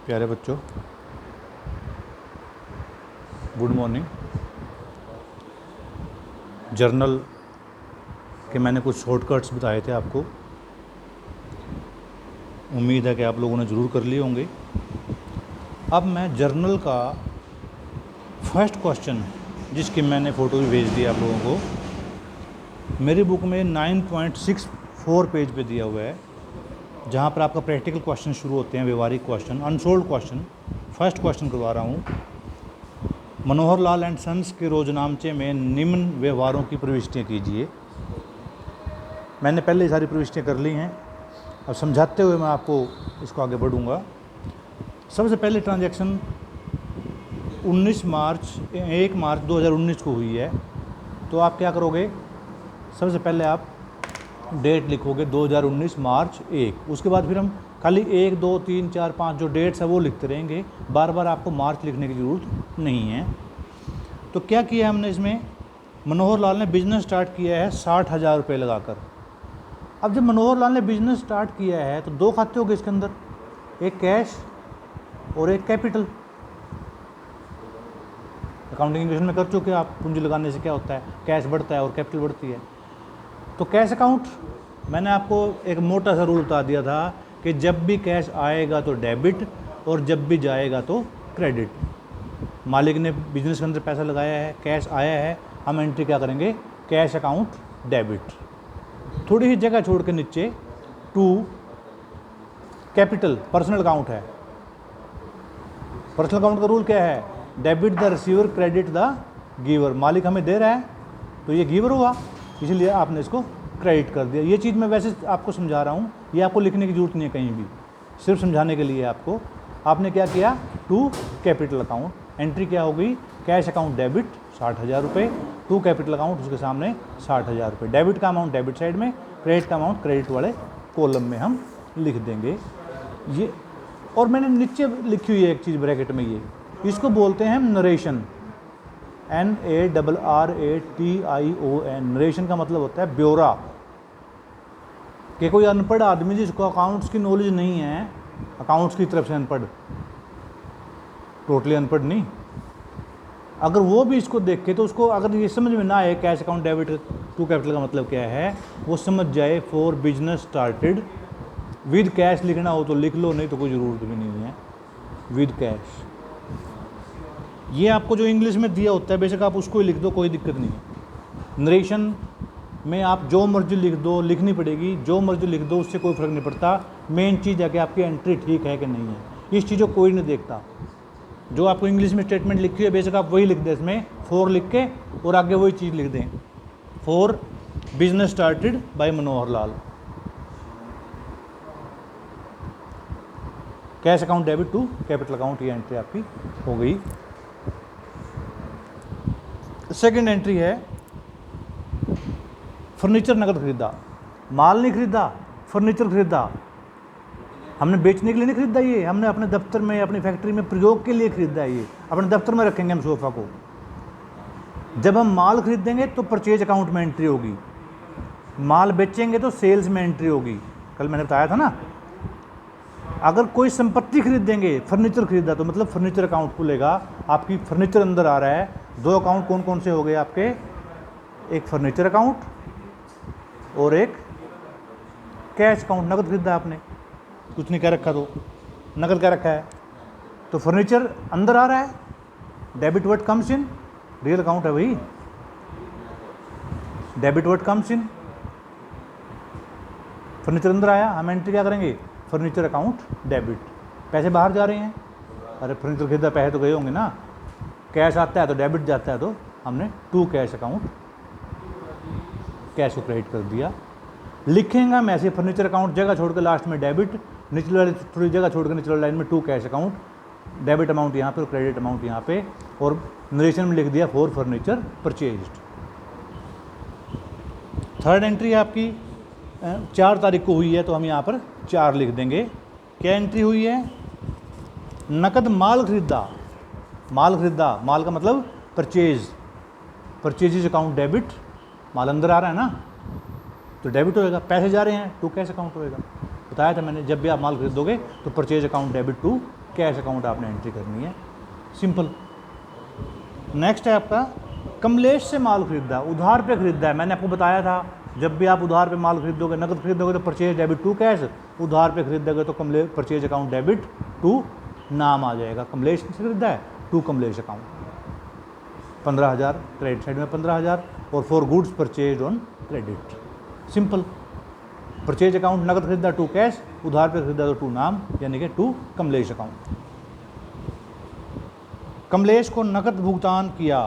प्यारे बच्चों, good morning. Journal के मैंने कुछ शॉर्टकट्स बताए थे आपको। उम्मीद है कि आप लोगों ने ज़रूर कर लिए होंगे। अब मैं जर्नल का फर्स्ट क्वेश्चन, जिसकी मैंने फ़ोटो भी भेज दी आप लोगों को, मेरी बुक में 9.64 पेज पे दिया हुआ है, जहाँ पर आपका प्रैक्टिकल क्वेश्चन शुरू होते हैं, व्यवहारिक question, unsold question. First question करवा रहा हूँ। मनोहर लाल एंड सन्स के रोजनामचे में निम्न व्यवहारों की प्रविष्टियाँ कीजिए। मैंने पहले ही सारी प्रविष्टियाँ कर ली हैं, अब समझाते हुए मैं आपको इसको आगे बढ़ूँगा। सबसे पहले ट्रांजैक्शन 1 मार्च 2019 को हुई है, तो आप क्या करोगे? सबसे पहले आप डेट लिखोगे 2019 मार्च 1। उसके बाद फिर हम खाली 1, 2, 3, 4, 5 जो डेट्स है वो लिखते रहेंगे, बार बार आपको मार्च लिखने की ज़रूरत नहीं है। तो क्या किया हमने इसमें? मनोहर लाल ने बिज़नेस स्टार्ट किया है 60,000 रुपये लगाकर। अब जब मनोहर लाल ने बिज़नेस स्टार्ट किया है तो दो खाते हो गए इसके अंदर, एक कैश और एक कैपिटल। अकाउंटिंग इक्वेशन में कर चुके आप, पूंजी लगाने से क्या होता है, कैश बढ़ता है और कैपिटल बढ़ती है। तो कैश अकाउंट, मैंने आपको एक मोटा सा रूल बता दिया था कि जब भी कैश आएगा तो डेबिट और जब भी जाएगा तो क्रेडिट। मालिक ने बिजनेस के अंदर पैसा लगाया है, कैश आया है, हम एंट्री क्या करेंगे? Cash account debit. थोड़ी ही जगह छोड़ के नीचे टू कैपिटल पर्सनल अकाउंट है। पर्सनल अकाउंट का रूल क्या है? Debit the receiver, credit the giver. मालिक हमें दे रहा है तो ये गिवर हुआ, इसलिए आपने इसको क्रेडिट कर दिया। ये चीज़ मैं वैसे आपको समझा रहा हूँ, ये आपको लिखने की जरूरत नहीं है कहीं भी, सिर्फ समझाने के लिए आपको। आपने क्या किया? टू कैपिटल अकाउंट, एंट्री क्या होगी? कैश अकाउंट डेबिट 60,000 रुपये, टू कैपिटल अकाउंट उसके सामने 60,000 रुपये। डेबिट का अमाउंट डेबिट साइड में, क्रेडिट का अमाउंट क्रेडिट वाले कॉलम में हम लिख देंगे ये। और मैंने नीचे लिखी हुई है एक चीज़ ब्रैकेट में, ये इसको बोलते हैं नरेशन, NARRATION। नरेशन का मतलब होता है ब्यौरा, कि कोई अनपढ़ आदमी जिसको अकाउंट्स की नॉलेज नहीं है, अकाउंट्स की तरफ से अनपढ़, टोटली अनपढ़ नहीं, अगर वो भी इसको देखे तो उसको अगर ये समझ में ना आए cash account debit to capital का मतलब क्या है, वो समझ जाए for business started with cash. लिखना हो तो लिख लो, नहीं तो कोई ज़रूरत भी नहीं है, विद कैश। ये आपको जो इंग्लिश में दिया होता है बेशक आप उसको ही लिख दो, कोई दिक्कत नहीं है। नरेशन में आप जो मर्जी लिख दो, लिखनी पड़ेगी, जो मर्जी लिख दो, उससे कोई फ़र्क नहीं पड़ता। मेन चीज़ है कि आपकी एंट्री ठीक है कि नहीं है, इस चीज़ को कोई नहीं देखता। जो आपको इंग्लिश में स्टेटमेंट लिखी है बेशक आप वही लिख दें, इसमें फॉर लिख के और आगे वही चीज़ लिख दें, for business started by Manohar Lal. Cash account debit to capital account, ये एंट्री आपकी हो गई। सेकेंड एंट्री है फर्नीचर नकद खरीदा। माल नहीं खरीदा, फर्नीचर खरीदा। हमने बेचने के लिए नहीं खरीदा, ये हमने अपने दफ्तर में, अपनी फैक्ट्री में प्रयोग के लिए खरीदा है। ये अपने दफ्तर में रखेंगे हम सोफ़ा को। जब हम माल खरीदेंगे तो परचेज अकाउंट में एंट्री होगी, माल बेचेंगे तो सेल्स में एंट्री होगी। कल मैंने बताया था ना, अगर कोई संपत्ति खरीदेंगे, फर्नीचर खरीदा तो मतलब फर्नीचर अकाउंट खुलेगा। आपकी फर्नीचर अंदर आ रहा है। दो अकाउंट कौन कौन से हो गए आपके? एक फर्नीचर अकाउंट और एक कैश अकाउंट। नकद खरीदा आपने, कुछ नहीं कह रखा तो नकद क्या रखा है, तो फर्नीचर अंदर आ रहा है। Debit word comes in, real account है भाई, debit word comes in. Furniture अंदर आया, हम एंट्री क्या करेंगे? Furniture account debit. पैसे बाहर जा रहे हैं, अरे फर्नीचर खरीदा, पैसे तो गए होंगे ना। कैश आता है तो डेबिट जाता है, तो हमने टू कैश अकाउंट, कैश को क्रेडिट कर दिया। लिखेंगे हम ऐसे, फर्नीचर अकाउंट जगह छोड़ के लास्ट में डेबिट, निचले वाली थोड़ी जगह छोड़ के निचले लाइन में to cash account, debit amount यहाँ पे और क्रेडिट अमाउंट यहाँ पे, और नरेशन में लिख दिया for furniture purchased. Third entry आपकी 4 तारीख को हुई है, तो हम यहाँ पर 4 लिख देंगे। क्या एंट्री हुई है? नकद माल खरीदा। माल खरीदा, माल का मतलब परचेज, परचेजेज अकाउंट डेबिट। माल अंदर आ रहा है ना, तो डेबिट होएगा। पैसे जा रहे हैं, टू कैश अकाउंट होएगा। बताया था मैंने, जब भी आप माल खरीदोगे तो purchase account debit to cash account आपने एंट्री करनी है, सिंपल। नेक्स्ट है आपका कमलेश से माल खरीदा, उधार पे खरीदा है। मैंने आपको बताया था जब भी आप उधार पे माल खरीदोगे, नकद खरीदोगे तो परचेज डेबिट टू कैश, उधार पे खरीदोगे तो परचेज अकाउंट डेबिट टू नाम आ जाएगा। कमलेश से खरीदा है to Kamlesh account, 15,000 credit side में 15,000 और for goods purchase on credit, simple. Purchase account नकद खरीदा टू कैश, उधार पे खरीदा तो टू नाम, यानी कि टू कमलेश अकाउंट। कमलेश को नकद भुगतान किया